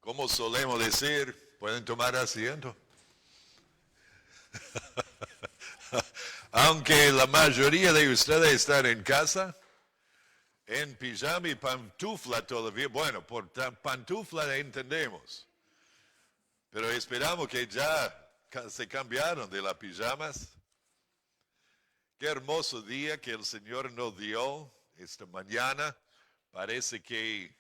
Como solemos decir, pueden tomar asiento. Aunque la mayoría de ustedes están en casa, en pijama y pantufla todavía. Bueno, por pantufla entendemos. Pero esperamos que ya se cambiaron de las pijamas. Qué hermoso día que el Señor nos dio esta mañana. Parece que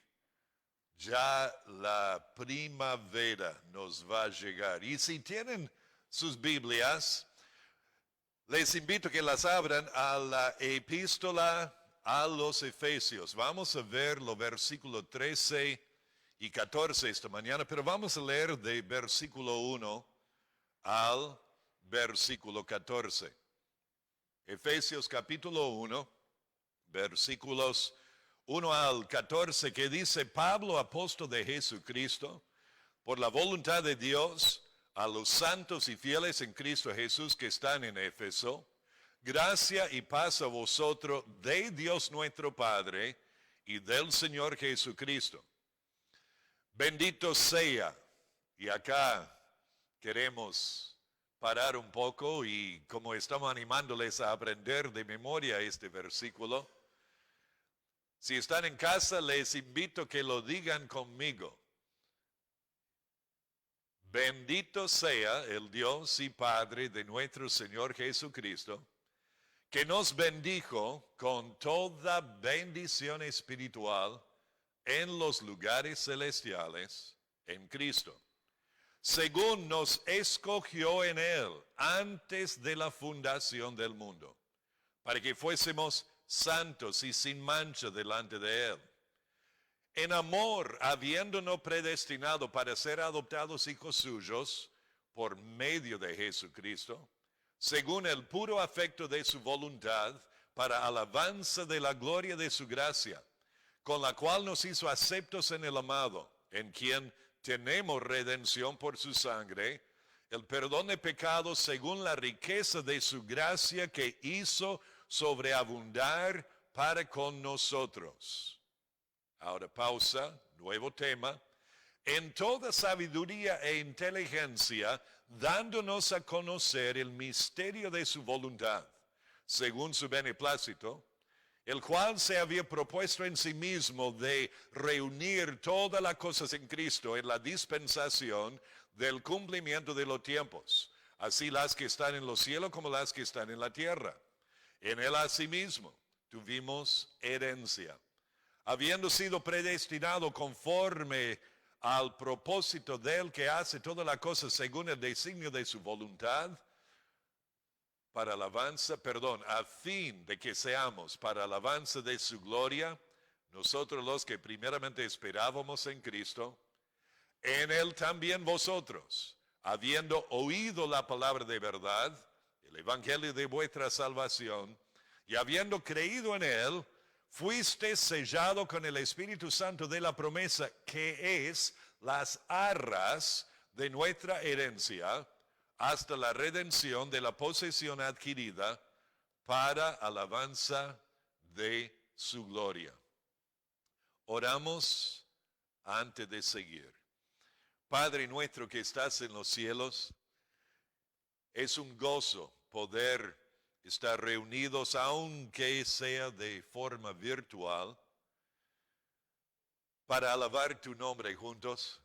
ya la primavera nos va a llegar. Y si tienen sus Biblias, les invito a que las abran a la epístola a los Efesios. Vamos a ver los versículos 13 y 14 esta mañana, pero vamos a leer de versículo 1 al versículo 14. Efesios capítulo 1, versículos 1 al 14, que dice: Pablo, apóstol de Jesucristo, por la voluntad de Dios, a los santos y fieles en Cristo Jesús que están en Éfeso, gracia y paz a vosotros de Dios nuestro Padre y del Señor Jesucristo. Bendito sea. Y acá queremos parar un poco y como estamos animándoles a aprender de memoria este versículo, si están en casa les invito a que lo digan conmigo. Bendito sea el Dios y Padre de nuestro Señor Jesucristo, que nos bendijo con toda bendición espiritual en los lugares celestiales en Cristo, según nos escogió en Él antes de la fundación del mundo, para que fuésemos santos y sin mancha delante de Él. En amor, habiéndonos predestinado para ser adoptados hijos suyos por medio de Jesucristo, según el puro afecto de su voluntad, para alabanza de la gloria de su gracia, con la cual nos hizo aceptos en el amado, en quien tenemos redención por su sangre, el perdón de pecados según la riqueza de su gracia que hizo sobreabundar para con nosotros. Ahora pausa, nuevo tema. En toda sabiduría e inteligencia, dándonos a conocer el misterio de su voluntad, según su beneplácito, el cual se había propuesto en sí mismo de reunir todas las cosas en Cristo en la dispensación del cumplimiento de los tiempos, así las que están en los cielos como las que están en la tierra. En él asimismo tuvimos herencia, habiendo sido predestinado conforme al propósito del que hace todas las cosas según el designio de su voluntad, para alabanza, a fin de que seamos para alabanza de su gloria, nosotros los que primeramente esperábamos en Cristo, en él también vosotros, habiendo oído la palabra de verdad, el evangelio de vuestra salvación, y habiendo creído en él, fuiste sellado con el Espíritu Santo de la promesa, que es las arras de nuestra herencia, hasta la redención de la posesión adquirida para alabanza de su gloria. Oramos antes de seguir. Padre nuestro que estás en los cielos, es un gozo poder estar reunidos, aunque sea de forma virtual, para alabar tu nombre juntos,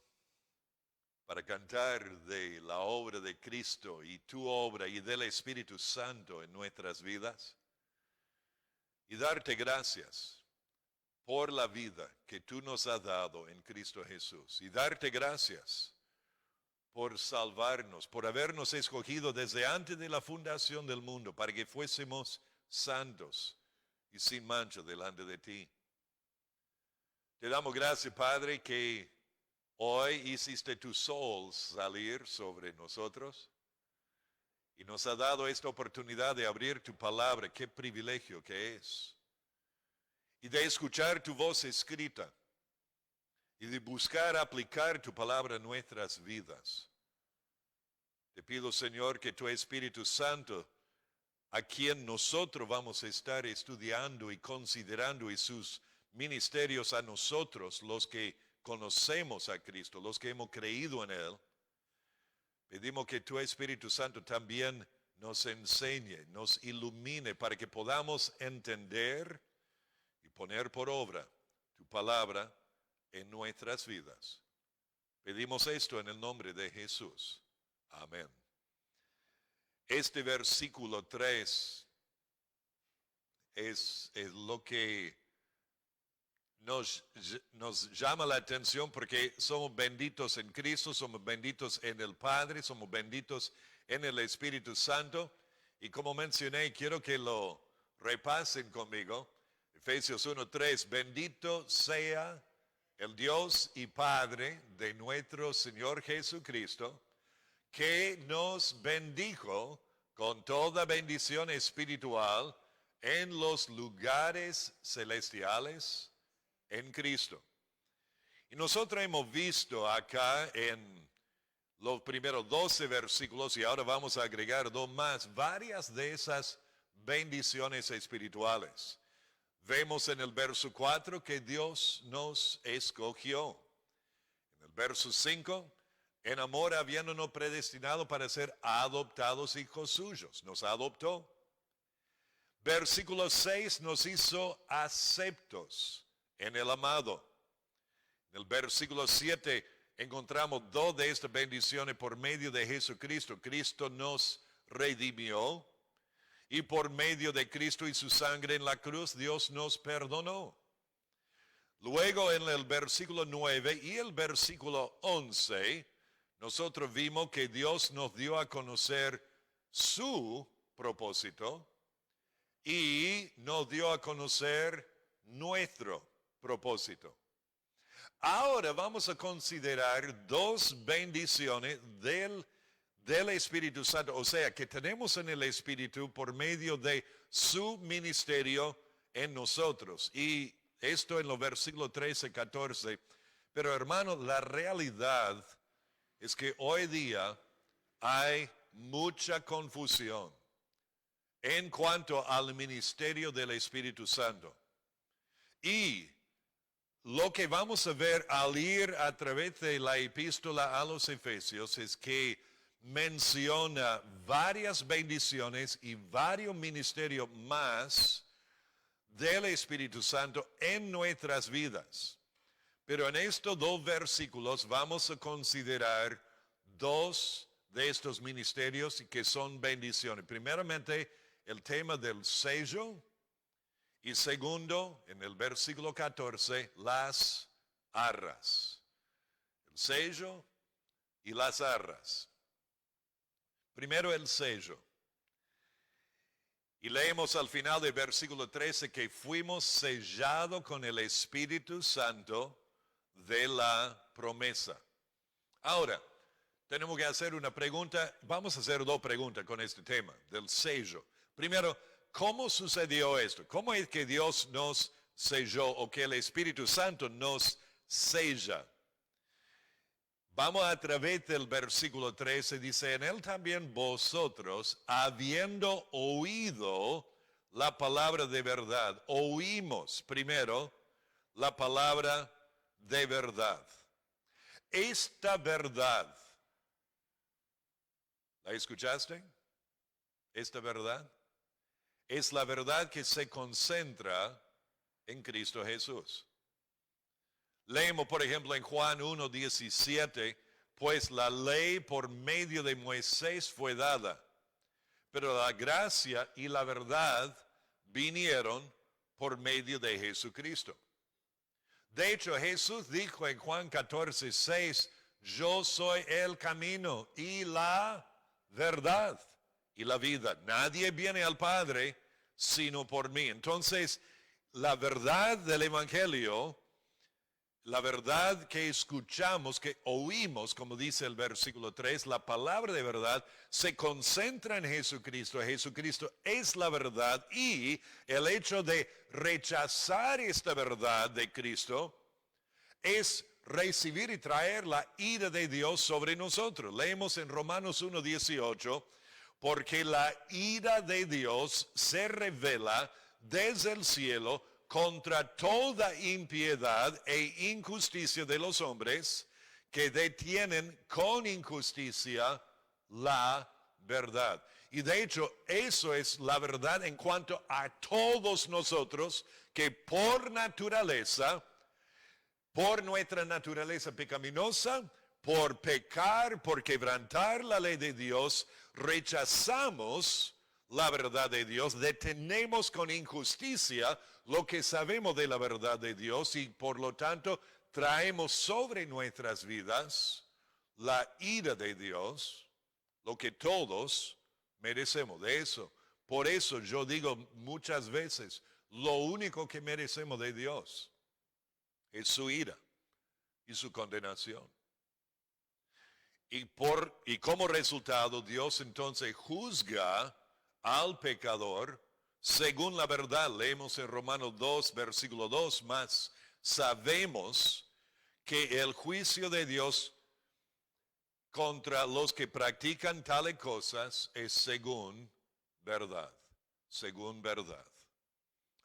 para cantar de la obra de Cristo y tu obra y del Espíritu Santo en nuestras vidas, y darte gracias por la vida que tú nos has dado en Cristo Jesús, y darte gracias por salvarnos, por habernos escogido desde antes de la fundación del mundo, para que fuésemos santos y sin mancha delante de ti. Te damos gracias, Padre, que hoy hiciste tu sol salir sobre nosotros y nos ha dado esta oportunidad de abrir tu palabra. Qué privilegio que es. Y de escuchar tu voz escrita y de buscar aplicar tu palabra a nuestras vidas. Te pido, Señor, que tu Espíritu Santo, a quien nosotros vamos a estar estudiando y considerando, y sus ministerios a nosotros, los que conocemos a Cristo, los que hemos creído en Él, pedimos que tu Espíritu Santo también nos enseñe, nos ilumine para que podamos entender y poner por obra tu palabra en nuestras vidas. Pedimos esto en el nombre de Jesús. Amén. Este versículo 3 es lo que nos llama la atención porque somos benditos en Cristo, somos benditos en el Padre, somos benditos en el Espíritu Santo. Y como mencioné, quiero que lo repasen conmigo. Efesios 1:3, bendito sea el Dios y Padre de nuestro Señor Jesucristo, que nos bendijo con toda bendición espiritual en los lugares celestiales en Cristo. Y nosotros hemos visto acá en los primeros 12 versículos, y ahora vamos a agregar dos más, varias de esas bendiciones espirituales. Vemos en el verso 4 que Dios nos escogió. En el verso 5, en amor habiéndonos predestinado para ser adoptados hijos suyos, nos adoptó. Versículo 6, nos hizo aceptos en el amado. En el versículo 7 encontramos dos de estas bendiciones por medio de Jesucristo. Cristo nos redimió y por medio de Cristo y su sangre en la cruz Dios nos perdonó. Luego en el versículo 9 y el versículo 11 nosotros vimos que Dios nos dio a conocer su propósito y nos dio a conocer nuestro propósito. Ahora vamos a considerar dos bendiciones del Espíritu Santo, o sea, que tenemos en el Espíritu por medio de su ministerio en nosotros. Y esto en los versículos 13, 14. Pero hermanos, la realidad es que hoy día hay mucha confusión en cuanto al ministerio del Espíritu Santo. Y lo que vamos a ver al ir a través de la epístola a los Efesios es que menciona varias bendiciones y varios ministerios más del Espíritu Santo en nuestras vidas. Pero en estos dos versículos vamos a considerar dos de estos ministerios que son bendiciones. Primeramente, el tema del sello. Y segundo, en el versículo 14, las arras. El sello y las arras. Primero el sello. Y leemos al final del versículo 13 que fuimos sellados con el Espíritu Santo de la promesa. Ahora, tenemos que hacer una pregunta. Vamos a hacer dos preguntas con este tema del sello. Primero, ¿cómo sucedió esto? ¿Cómo es que Dios nos selló o que el Espíritu Santo nos sella? Vamos a través del versículo 13, dice, en él también vosotros, habiendo oído la palabra de verdad, oímos primero la palabra de verdad. Esta verdad, ¿la escuchaste? Esta verdad es la verdad que se concentra en Cristo Jesús. Leemos, por ejemplo, en Juan 1:17, pues la ley por medio de Moisés fue dada, pero la gracia y la verdad vinieron por medio de Jesucristo. De hecho, Jesús dijo en Juan 14:6, yo soy el camino y la verdad y la vida. Nadie viene al Padre sino por mí. Entonces, la verdad del Evangelio, la verdad que escuchamos, que oímos, como dice el versículo 3, la palabra de verdad se concentra en Jesucristo. Jesucristo es la verdad y el hecho de rechazar esta verdad de Cristo es recibir y traer la ira de Dios sobre nosotros. Leemos en Romanos 1:18, porque la ira de Dios se revela desde el cielo contra toda impiedad e injusticia de los hombres que detienen con injusticia la verdad. Y de hecho, eso es la verdad en cuanto a todos nosotros que por naturaleza, por nuestra naturaleza pecaminosa, por pecar, por quebrantar la ley de Dios, rechazamos la verdad de Dios, detenemos con injusticia lo que sabemos de la verdad de Dios y por lo tanto traemos sobre nuestras vidas la ira de Dios, lo que todos merecemos de eso. Por eso yo digo muchas veces, lo único que merecemos de Dios es su ira y su condenación. Y como resultado, Dios entonces juzga al pecador según la verdad. Leemos en Romanos 2, versículo 2, más sabemos que el juicio de Dios contra los que practican tales cosas es según verdad, según verdad.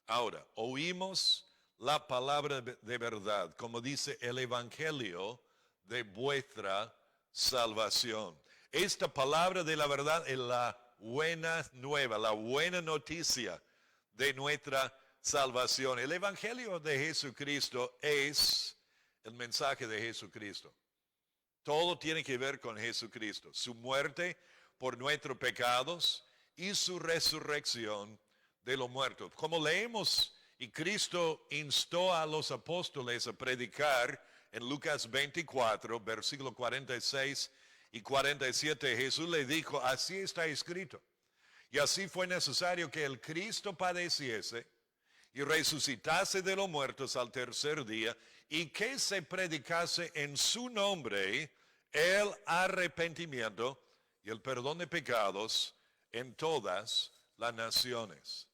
Ahora, oímos la palabra de verdad, como dice el Evangelio de vuestra salvación. Esta palabra de la verdad es la buena nueva, la buena noticia de nuestra salvación. El Evangelio de Jesucristo es el mensaje de Jesucristo. Todo tiene que ver con Jesucristo, su muerte por nuestros pecados y su resurrección de los muertos. Como leemos, y Cristo instó a los apóstoles a predicar en Lucas 24, versículo 46 y 47, Jesús le dijo, así está escrito. Y así fue necesario que el Cristo padeciese y resucitase de los muertos al tercer día, y que se predicase en su nombre el arrepentimiento y el perdón de pecados en todas las naciones.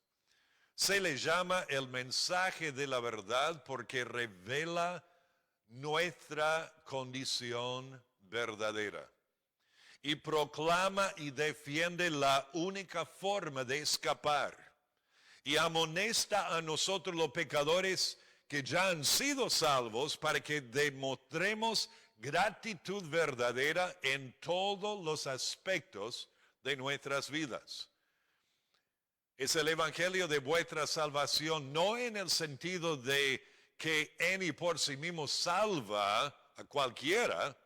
Se le llama el mensaje de la verdad porque revela nuestra condición verdadera y proclama y defiende la única forma de escapar y amonesta a nosotros los pecadores que ya han sido salvos para que demostremos gratitud verdadera en todos los aspectos de nuestras vidas. Es el evangelio de vuestra salvación, no en el sentido de que en y por sí mismo salva a cualquiera,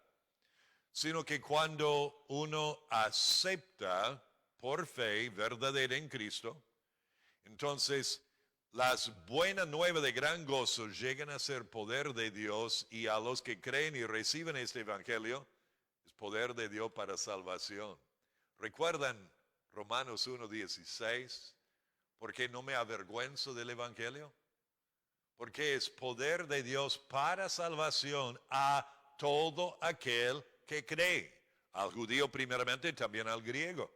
sino que cuando uno acepta por fe verdadera en Cristo, entonces las buenas nuevas de gran gozo llegan a ser poder de Dios, y a los que creen y reciben este evangelio es poder de Dios para salvación. ¿Recuerdan Romanos 1:16? ¿Por qué no me avergüenzo del evangelio? Porque es poder de Dios para salvación a todo aquel que cree, al judío primeramente y también al griego.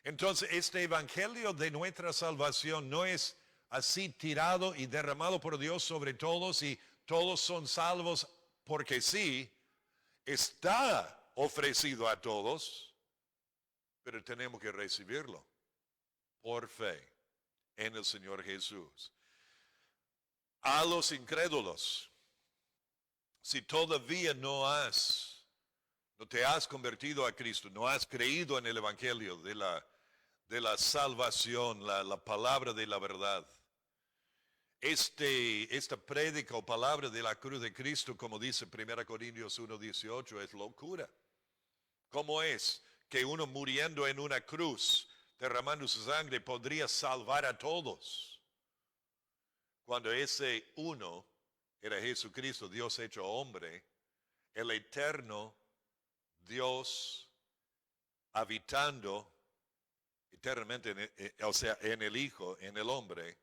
Entonces, este evangelio de nuestra salvación no es así tirado y derramado por Dios sobre todos y todos son salvos porque sí. Está ofrecido a todos, pero tenemos que recibirlo por fe en el Señor Jesús. A los incrédulos, si todavía no te has convertido a Cristo, no has creído en el evangelio de la salvación, la palabra de la verdad, esta prédica o palabra de la cruz de Cristo, como dice 1 Corintios 1:18, es locura. ¿Cómo es que uno muriendo en una cruz, derramando su sangre, podría salvar a todos? Cuando ese uno era Jesucristo, Dios hecho hombre, el eterno Dios habitando eternamente, en el Hijo, en el hombre,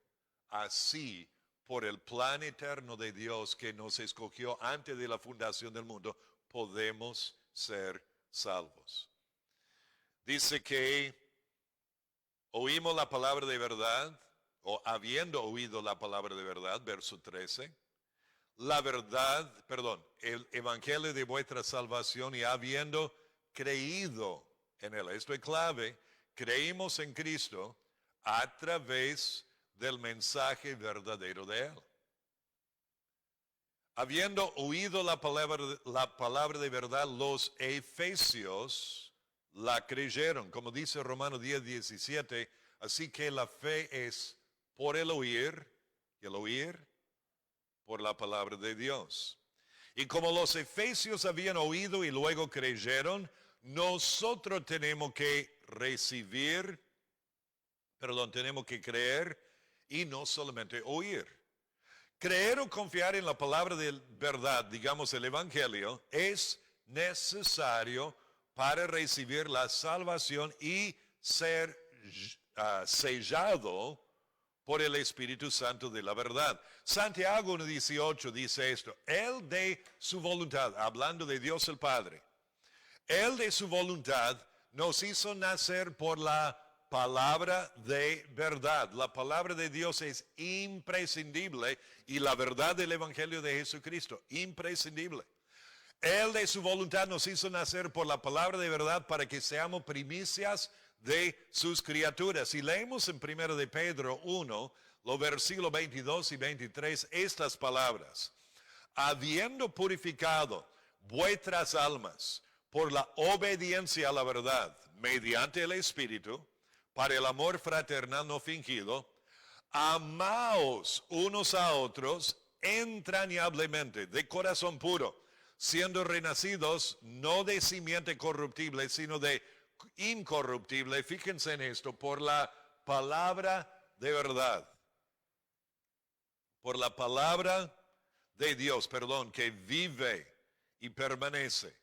así por el plan eterno de Dios que nos escogió antes de la fundación del mundo, podemos ser salvos. Dice que oímos la palabra de verdad, o habiendo oído la palabra de verdad, verso 13, el evangelio de vuestra salvación, y habiendo creído en él. Esto es clave. Creímos en Cristo a través del mensaje verdadero de Él. Habiendo oído la palabra de verdad, los efesios la creyeron. Como dice Romanos 10:17, así que la fe es por el oír, y el oír por la palabra de Dios. Y como los efesios habían oído y luego creyeron, nosotros tenemos que tenemos que creer y no solamente oír. Creer o confiar en la palabra de verdad, digamos el Evangelio, es necesario para recibir la salvación y ser sellado por el Espíritu Santo de la verdad. Santiago 1:18 dice esto: Él de su voluntad, hablando de Dios el Padre, Él de su voluntad nos hizo nacer por la palabra de verdad. La palabra de Dios es imprescindible y la verdad del Evangelio de Jesucristo, imprescindible. Él de su voluntad nos hizo nacer por la palabra de verdad para que seamos primicias de sus criaturas. Y leemos en 1 de Pedro 1, los versículos 22 y 23, estas palabras: habiendo purificado vuestras almas por la obediencia a la verdad, mediante el Espíritu, para el amor fraternal no fingido, amaos unos a otros entrañablemente, de corazón puro, siendo renacidos no de simiente corruptible, sino de incorruptible. Fíjense en esto: por la palabra de verdad, por la palabra de Dios, que vive y permanece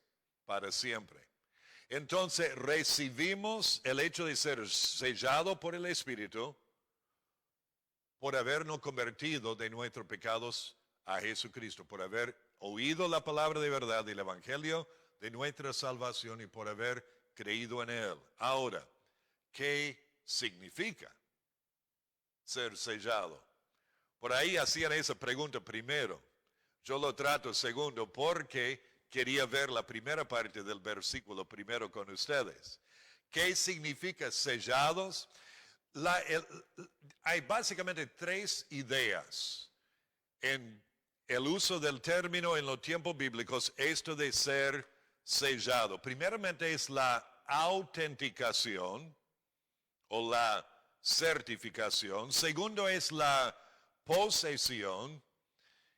para siempre. Entonces recibimos el hecho de ser sellado por el Espíritu por habernos convertido de nuestros pecados a Jesucristo, por haber oído la palabra de verdad del Evangelio de nuestra salvación y por haber creído en Él. Ahora, ¿qué significa ser sellado? Por ahí hacían esa pregunta primero. Yo lo trato segundo porque quería ver la primera parte del versículo primero con ustedes. ¿Qué significa sellados? Hay básicamente tres ideas en el uso del término en los tiempos bíblicos, esto de ser sellado. Primeramente es la autenticación o la certificación. Segundo es la posesión.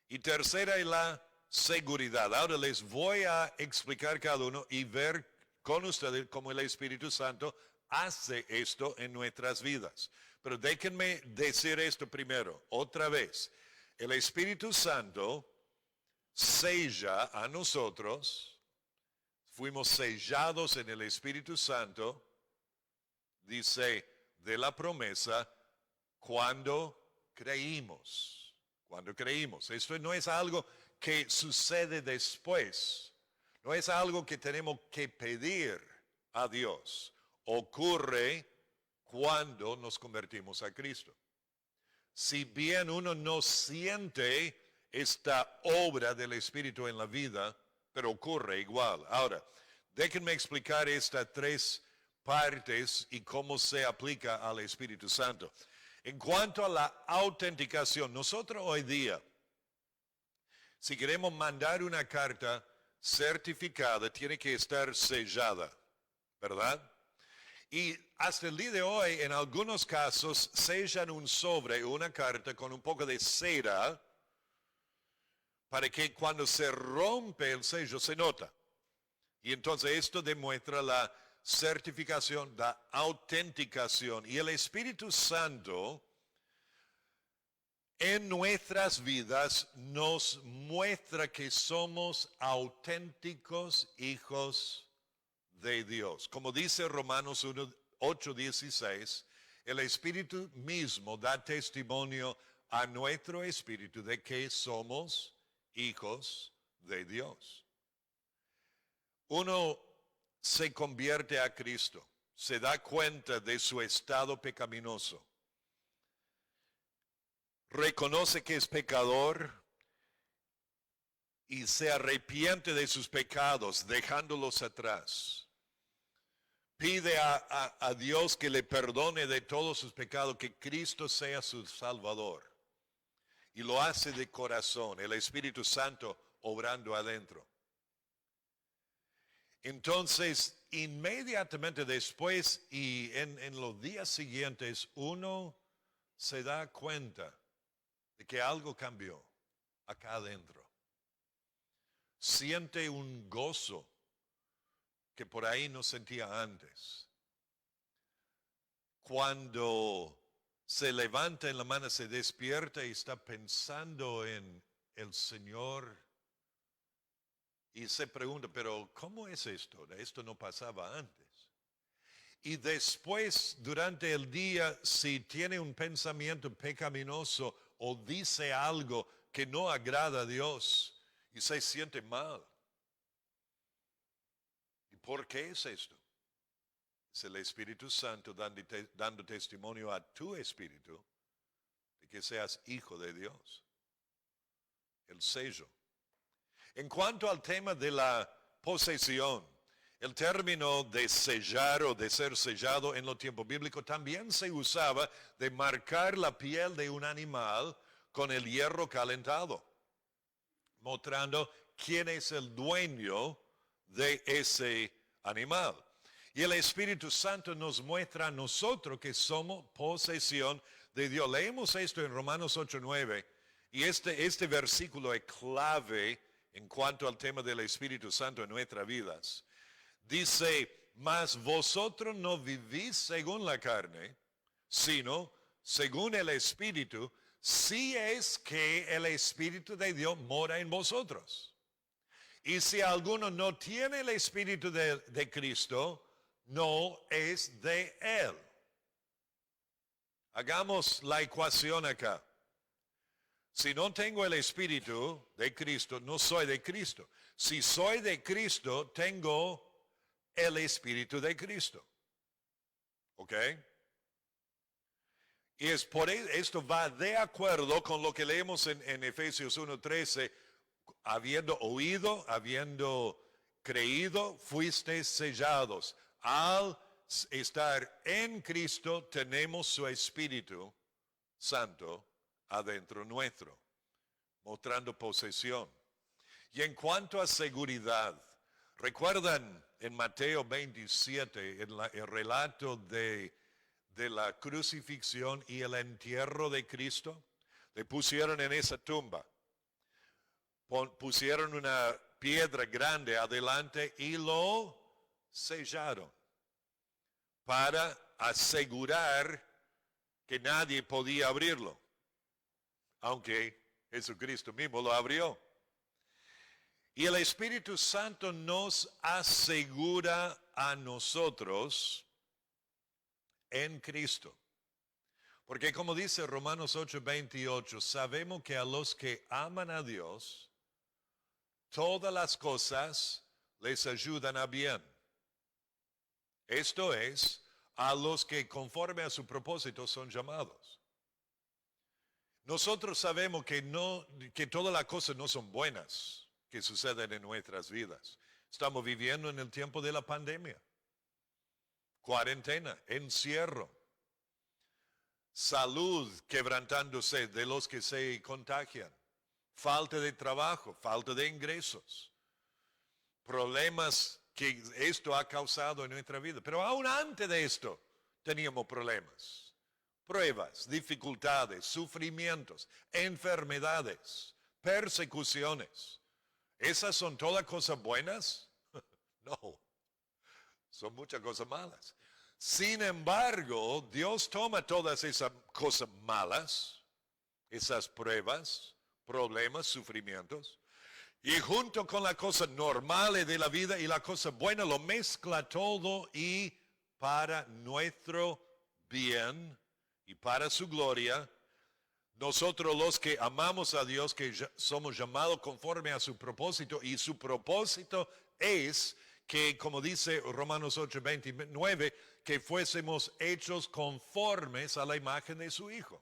Y tercera es la seguridad. Ahora les voy a explicar cada uno y ver con ustedes cómo el Espíritu Santo hace esto en nuestras vidas. Pero déjenme decir esto primero, otra vez. El Espíritu Santo sella a nosotros. Fuimos sellados en el Espíritu Santo, dice, de la promesa, cuando creímos. Cuando creímos. Esto no es algo que sucede después. No es algo que tenemos que pedir a Dios. Ocurre cuando nos convertimos a Cristo. Si bien uno no siente esta obra del Espíritu en la vida, pero ocurre igual. Ahora, déjenme explicar estas tres partes y cómo se aplica al Espíritu Santo. En cuanto a la autenticación, nosotros hoy día, si queremos mandar una carta certificada, tiene que estar sellada, ¿verdad? Y hasta el día de hoy, en algunos casos, sellan un sobre, una carta con un poco de cera, para que cuando se rompe el sello se nota. Y entonces esto demuestra la certificación, la autenticación. Y el Espíritu Santo en nuestras vidas nos muestra que somos auténticos hijos de Dios. Como dice Romanos 8:16, el Espíritu mismo da testimonio a nuestro espíritu de que somos hijos de Dios. Uno se convierte a Cristo, se da cuenta de su estado pecaminoso, reconoce que es pecador y se arrepiente de sus pecados, dejándolos atrás. pide a Dios que le perdone de todos sus pecados, que Cristo sea su Salvador. Y lo hace de corazón, el Espíritu Santo obrando adentro. Entonces, inmediatamente después y en los días siguientes, uno se da cuenta de que algo cambió acá adentro. Siente un gozo que por ahí no sentía antes. Cuando se levanta en la mañana, se despierta y está pensando en el Señor y se pregunta, pero ¿cómo es esto? Esto no pasaba antes. Y después, durante el día, si tiene un pensamiento pecaminoso o dice algo que no agrada a Dios y se siente mal. ¿Y por qué es esto? Es el Espíritu Santo dando testimonio a tu espíritu de que seas hijo de Dios. El sello. En cuanto al tema de la posesión, el término de sellar o de ser sellado en los tiempos bíblicos también se usaba de marcar la piel de un animal con el hierro calentado, mostrando quién es el dueño de ese animal. Y el Espíritu Santo nos muestra a nosotros que somos posesión de Dios. Leemos esto en Romanos 8:9 y este versículo es clave en cuanto al tema del Espíritu Santo en nuestras vidas. Dice, mas vosotros no vivís según la carne, sino según el Espíritu, si es que el Espíritu de Dios mora en vosotros. Y si alguno no tiene el Espíritu de Cristo, no es de Él. Hagamos la ecuación acá. Si no tengo el Espíritu de Cristo, no soy de Cristo. Si soy de Cristo, tengo el Espíritu de Cristo. ¿Ok? Y es por esto va de acuerdo con lo que leemos en Efesios 1:13, habiendo oído, habiendo creído, fuisteis sellados. Al estar en Cristo tenemos su Espíritu Santo adentro nuestro, mostrando posesión. Y en cuanto a seguridad, ¿recuerdan en Mateo 27 el relato de la crucifixión y el entierro de Cristo? Le pusieron en esa tumba, pusieron una piedra grande adelante y lo sellaron para asegurar que nadie podía abrirlo, aunque Jesucristo mismo lo abrió. Y el Espíritu Santo nos asegura a nosotros en Cristo. Porque como dice Romanos 8:28, sabemos que a los que aman a Dios, todas las cosas les ayudan a bien. Esto es, a los que conforme a su propósito son llamados. Nosotros sabemos que todas las cosas no son buenas que suceden en nuestras vidas. Estamos viviendo en el tiempo de la pandemia, cuarentena, encierro, salud quebrantándose de los que se contagian, falta de trabajo, falta de ingresos, problemas que esto ha causado en nuestra vida. Pero aún antes de esto teníamos problemas, pruebas, dificultades, sufrimientos, enfermedades, persecuciones. ¿Esas son todas cosas buenas? No, son muchas cosas malas. Sin embargo, Dios toma todas esas cosas malas, esas pruebas, problemas, sufrimientos, y junto con las cosas normales de la vida y la cosa buena, lo mezcla todo y para nuestro bien y para su gloria, nosotros los que amamos a Dios, que somos llamados conforme a su propósito, y su propósito es que, como dice Romanos 8:29, que fuésemos hechos conformes a la imagen de su Hijo.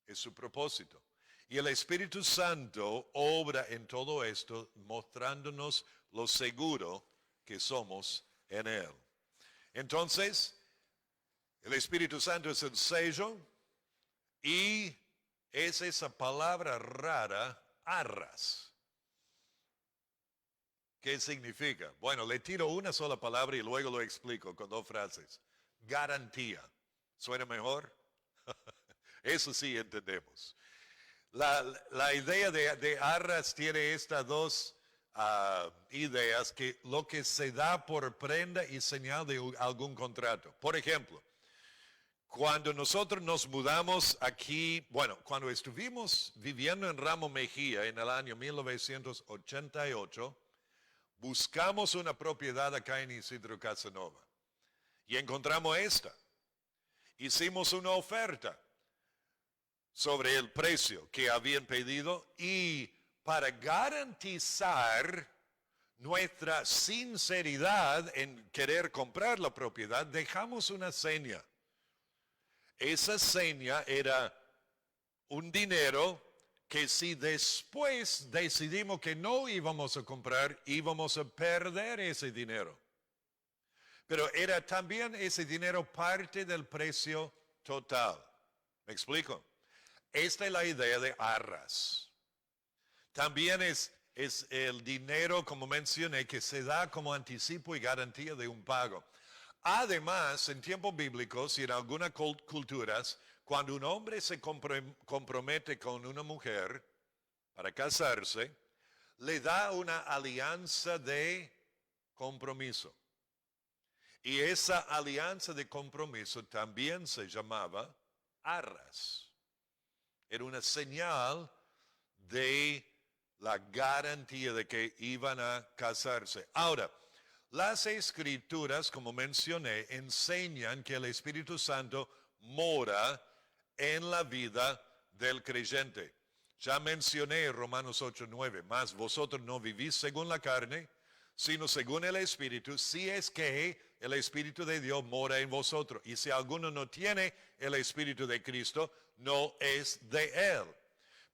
Es su propósito. Y el Espíritu Santo obra en todo esto, mostrándonos lo seguro que somos en Él. Entonces, el Espíritu Santo es el sello y es esa palabra rara, arras. ¿Qué significa? Bueno, le tiro una sola palabra y luego lo explico con dos frases. Garantía. ¿Suena mejor? Eso sí entendemos. La idea de arras tiene estas dos ideas, que lo que se da por prenda y señal de algún contrato. Por ejemplo, cuando nosotros nos mudamos aquí, bueno, cuando estuvimos viviendo en Ramos Mejía en el año 1988, buscamos una propiedad acá en Isidro Casanova y encontramos esta. Hicimos una oferta sobre el precio que habían pedido y para garantizar nuestra sinceridad en querer comprar la propiedad, dejamos una seña. Esa seña era un dinero que si después decidimos que no íbamos a comprar, íbamos a perder ese dinero. Pero era también ese dinero parte del precio total. ¿Me explico? Esta es la idea de arras. También es el dinero, como mencioné, que se da como anticipo y garantía de un pago. Además, en tiempos bíblicos y en algunas culturas, cuando un hombre se compromete con una mujer para casarse, le da una alianza de compromiso. Y esa alianza de compromiso también se llamaba arras. Era una señal de la garantía de que iban a casarse. Ahora, las escrituras, como mencioné, enseñan que el Espíritu Santo mora en la vida del creyente. Ya mencioné Romanos 8:9, mas vosotros no vivís según la carne, sino según el Espíritu, si es que el Espíritu de Dios mora en vosotros. Y si alguno no tiene el Espíritu de Cristo, no es de él.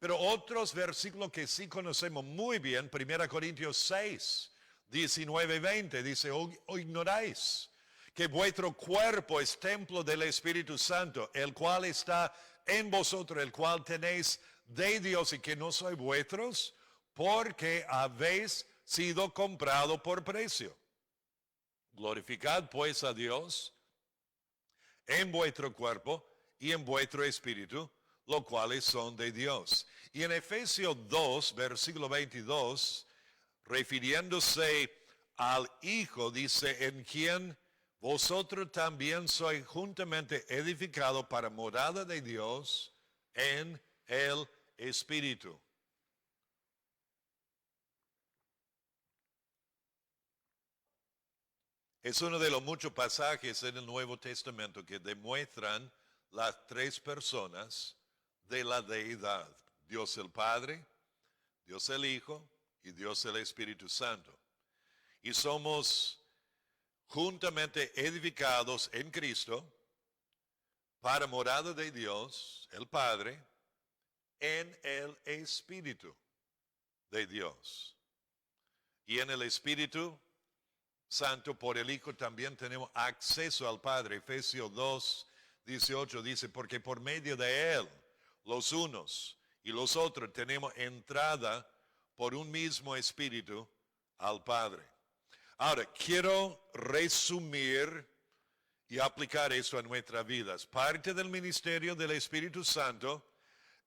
Pero otros versículos que sí conocemos muy bien, 1 Corintios 6, 19, 20, dice, ¿o ignoráis que vuestro cuerpo es templo del Espíritu Santo, el cual está en vosotros, el cual tenéis de Dios y que no sois vuestros, porque habéis sido comprado por precio? Glorificad pues a Dios en vuestro cuerpo y en vuestro espíritu, los cuales son de Dios. Y en Efesios 2, versículo 22, refiriéndose al Hijo, dice, en quien vosotros también sois juntamente edificados para morada de Dios en el Espíritu. Es uno de los muchos pasajes en el Nuevo Testamento que demuestran las tres personas de la deidad. Dios el Padre, Dios el Hijo y Dios el Espíritu Santo. Y somos juntamente edificados en Cristo para morada de Dios, el Padre, en el Espíritu de Dios. Y en el Espíritu Santo por el Hijo también tenemos acceso al Padre. Efesios 2, 18 dice, porque por medio de Él, los unos y los otros tenemos entrada por un mismo Espíritu al Padre. Ahora, quiero resumir y aplicar esto a nuestras vidas. Parte del ministerio del Espíritu Santo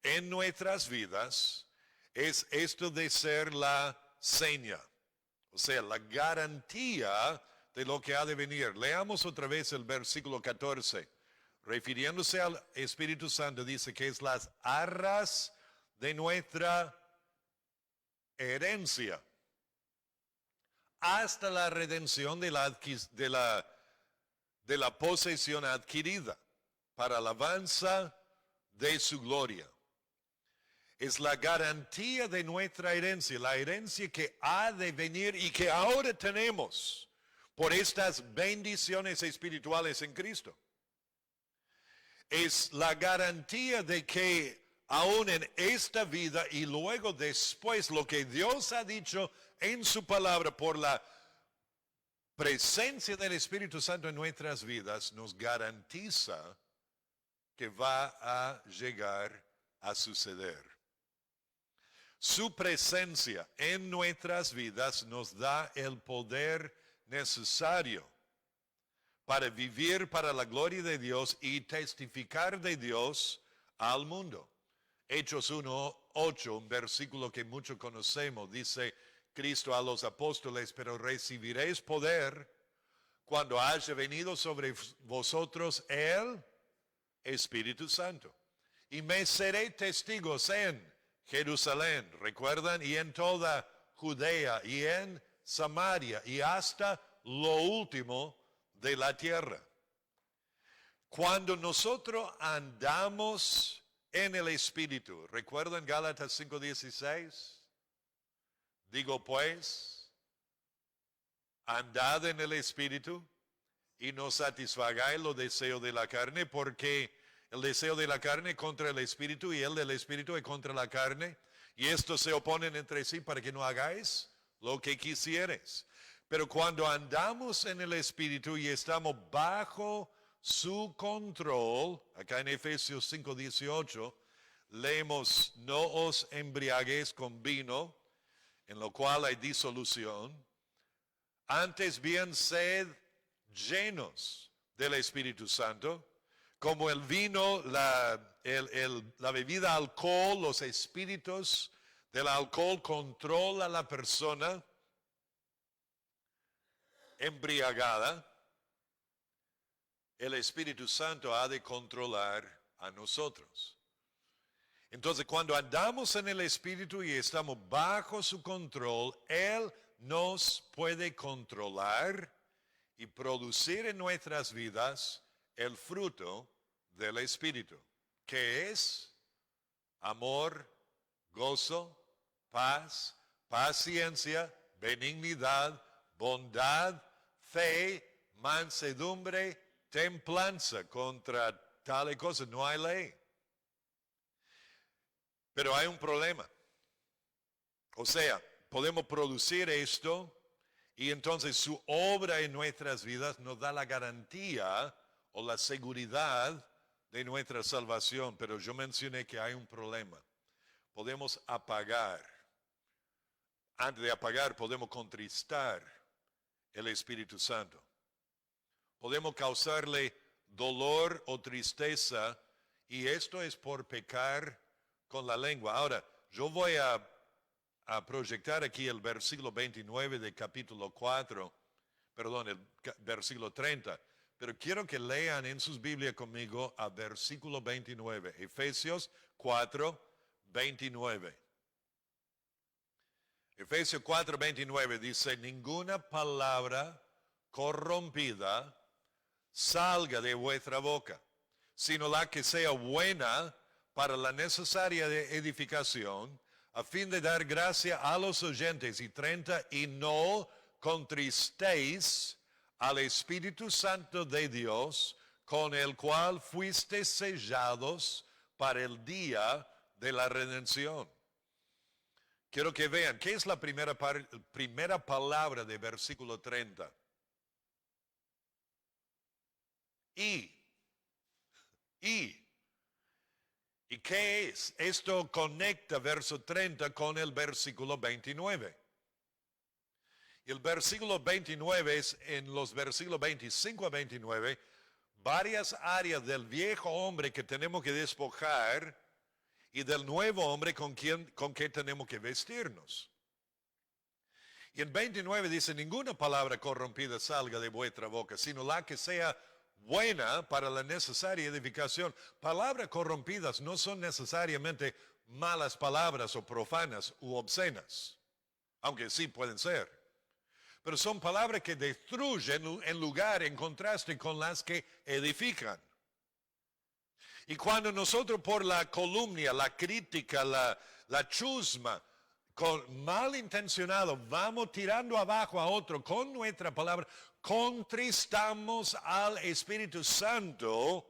en nuestras vidas es esto de ser la seña, o sea, la garantía de lo que ha de venir. Leamos otra vez el versículo 14. Refiriéndose al Espíritu Santo, dice que es las arras de nuestra herencia hasta la redención de la posesión adquirida para alabanza de su gloria. Es la garantía de nuestra herencia, la herencia que ha de venir y que ahora tenemos por estas bendiciones espirituales en Cristo. Es la garantía de que aún en esta vida y luego después lo que Dios ha dicho en su palabra por la presencia del Espíritu Santo en nuestras vidas nos garantiza que va a llegar a suceder. Su presencia en nuestras vidas nos da el poder necesario para vivir para la gloria de Dios y testificar de Dios al mundo. Hechos 1:8, un versículo que muchos conocemos, dice Cristo a los apóstoles, pero recibiréis poder cuando haya venido sobre vosotros el Espíritu Santo. Y me seré testigos en Jerusalén, ¿recuerdan? Y en toda Judea y en Samaria y hasta lo último de la tierra. Cuando nosotros andamos en el Espíritu, ¿recuerdan Gálatas 5:16? Digo pues, andad en el Espíritu y no satisfagáis los deseos de la carne, porque el deseo de la carne es contra el Espíritu y el del Espíritu es contra la carne, y estos se oponen entre sí para que no hagáis lo que quisieres. Pero cuando andamos en el Espíritu y estamos bajo su control, acá en Efesios 5:18, leemos, no os embriaguéis con vino, en lo cual hay disolución, antes bien sed llenos del Espíritu Santo, como el vino, la bebida alcohol, los espíritus del alcohol controla a la persona embriagada. El Espíritu Santo ha de controlar a nosotros. Entonces, cuando andamos en el Espíritu y estamos bajo su control, Él nos puede controlar y producir en nuestras vidas el fruto del Espíritu, que es amor, gozo, paz, paciencia, benignidad, bondad, fe, mansedumbre, templanza. Contra tales cosas no hay ley. Pero hay un problema. O sea, podemos producir esto y entonces su obra en nuestras vidas nos da la garantía o la seguridad de nuestra salvación. Pero yo mencioné que hay un problema. Podemos apagar. Antes de apagar, podemos contristar el Espíritu Santo. Podemos causarle dolor o tristeza, y esto es por pecar con la lengua. Ahora, yo voy a proyectar aquí el versículo 29 del capítulo 4, perdón, el versículo 30, pero quiero que lean en sus Biblias conmigo a versículo 29, Efesios 4:29. Efesios 4:29 dice, ninguna palabra corrompida salga de vuestra boca, sino la que sea buena para la necesaria edificación, a fin de dar gracia a los oyentes. Y 30, y no contristéis al Espíritu Santo de Dios, con el cual fuisteis sellados para el día de la redención. Quiero que vean, ¿qué es la primera palabra de versículo 30? ¿Y qué es? Esto conecta verso 30 con el versículo 29. Y el versículo 29 es en los versículos 25 a 29, varias áreas del viejo hombre que tenemos que despojar y del nuevo hombre con que tenemos que vestirnos. Y en 29 dice, ninguna palabra corrompida salga de vuestra boca, sino la que sea buena para la necesaria edificación. Palabras corrompidas no son necesariamente malas palabras o profanas u obscenas, aunque sí pueden ser. Pero son palabras que destruyen en contraste con las que edifican. Y cuando nosotros por la calumnia, la crítica, la chusma, con malintencionado, vamos tirando abajo a otro con nuestra palabra, contristamos al Espíritu Santo,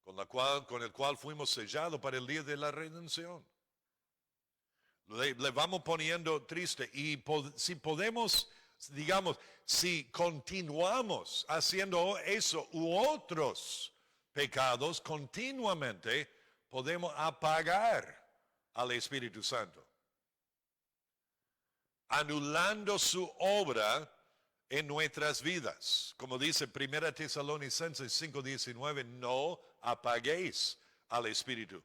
con el cual fuimos sellados para el día de la redención. Le vamos poniendo triste. Y si podemos Digamos, si continuamos haciendo eso u otros pecados continuamente, podemos apagar al Espíritu Santo, anulando su obra en nuestras vidas. Como dice 1 Tesalonicenses 5:19, no apaguéis al Espíritu.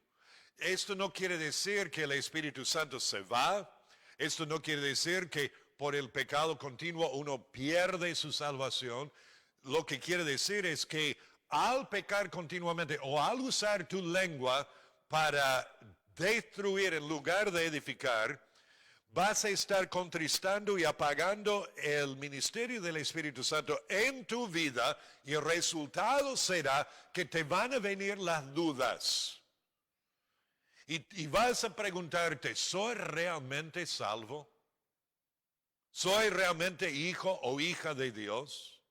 Esto no quiere decir que el Espíritu Santo se va. Esto no quiere decir que por el pecado continuo uno pierde su salvación. Lo que quiere decir es que al pecar continuamente o al usar tu lengua para destruir en lugar de edificar, vas a estar contristando y apagando el ministerio del Espíritu Santo en tu vida, y el resultado será que te van a venir las dudas. Y vas a preguntarte, ¿soy realmente salvo? ¿Soy realmente hijo o hija de Dios?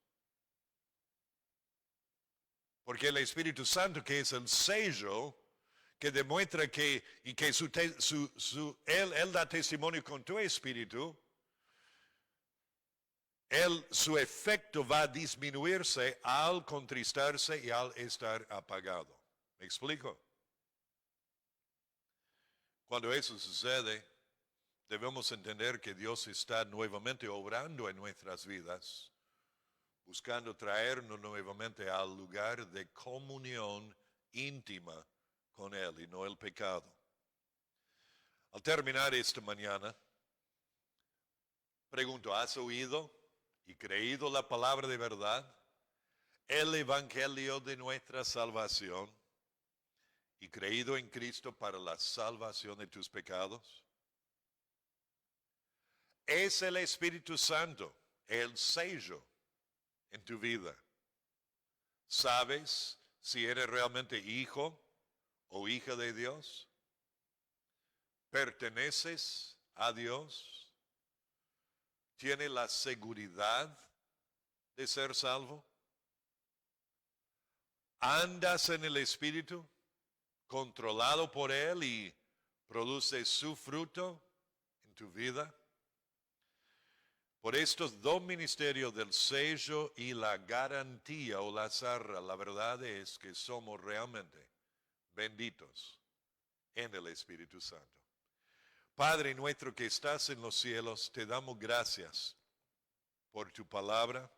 Porque el Espíritu Santo, que es el sello que demuestra que, y que él da testimonio con tu espíritu, su efecto va a disminuirse al contristarse y al estar apagado. ¿Me explico? Cuando eso sucede, debemos entender que Dios está nuevamente obrando en nuestras vidas, buscando traernos nuevamente al lugar de comunión íntima con Él y no el pecado. Al terminar esta mañana, pregunto, ¿has oído y creído la palabra de verdad, el evangelio de nuestra salvación, y creído en Cristo para la salvación de tus pecados? Es el Espíritu Santo el sello en tu vida. ¿Sabes si eres realmente hijo o hija de Dios? ¿Perteneces a Dios? ¿Tienes la seguridad de ser salvo? ¿Andas en el Espíritu, controlado por Él, y produce su fruto en tu vida? Por estos dos ministerios del sello y la garantía o la zarra, la verdad es que somos realmente benditos en el Espíritu Santo. Padre nuestro que estás en los cielos, te damos gracias por tu palabra.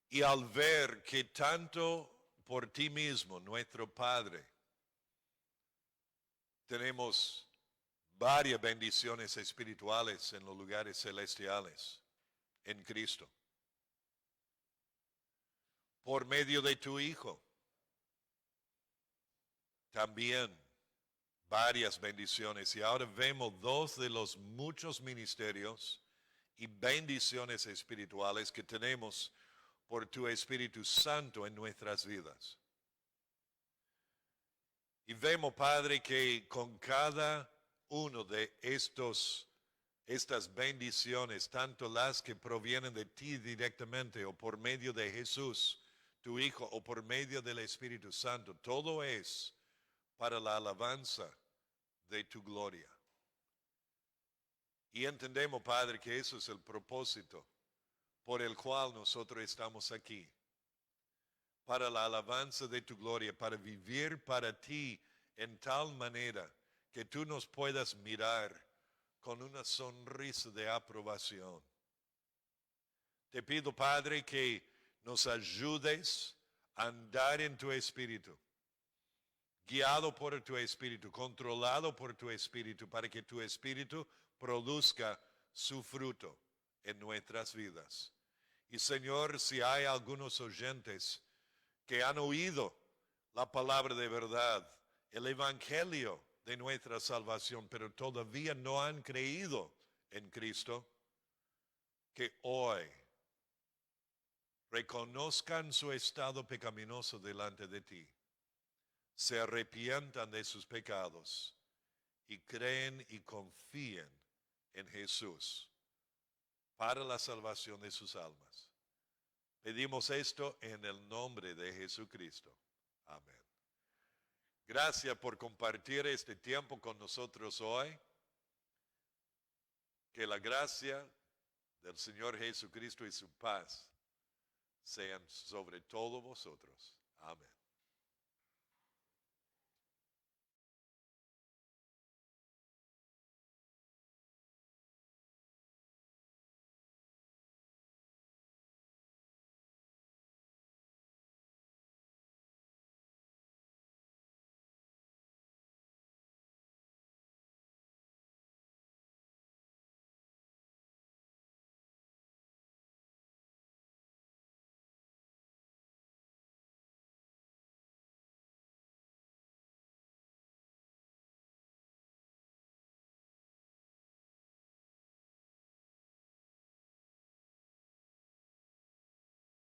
Y al ver que tanto por ti mismo, nuestro Padre, tenemos varias bendiciones espirituales en los lugares celestiales en Cristo, por medio de tu Hijo, también varias bendiciones. Y ahora vemos dos de los muchos ministerios y bendiciones espirituales que tenemos por tu Espíritu Santo en nuestras vidas. Y vemos, Padre, que con cada uno de estas bendiciones, tanto las que provienen de ti directamente o por medio de Jesús, tu Hijo, o por medio del Espíritu Santo, todo es para la alabanza de tu gloria. Y entendemos, Padre, que eso es el propósito por el cual nosotros estamos aquí, para la alabanza de tu gloria, para vivir para ti en tal manera que tú nos puedas mirar con una sonrisa de aprobación. Te pido, Padre, que nos ayudes a andar en tu Espíritu, guiado por tu Espíritu, controlado por tu Espíritu, para que tu Espíritu produzca su fruto en nuestras vidas. Y Señor, si hay algunos oyentes que han oído la palabra de verdad, el evangelio de nuestra salvación, pero todavía no han creído en Cristo, que hoy reconozcan su estado pecaminoso delante de ti, se arrepientan de sus pecados y creen y confíen en Jesús para la salvación de sus almas. Pedimos esto en el nombre de Jesucristo. Amén. Gracias por compartir este tiempo con nosotros hoy. Que la gracia del Señor Jesucristo y su paz sean sobre todos vosotros. Amén.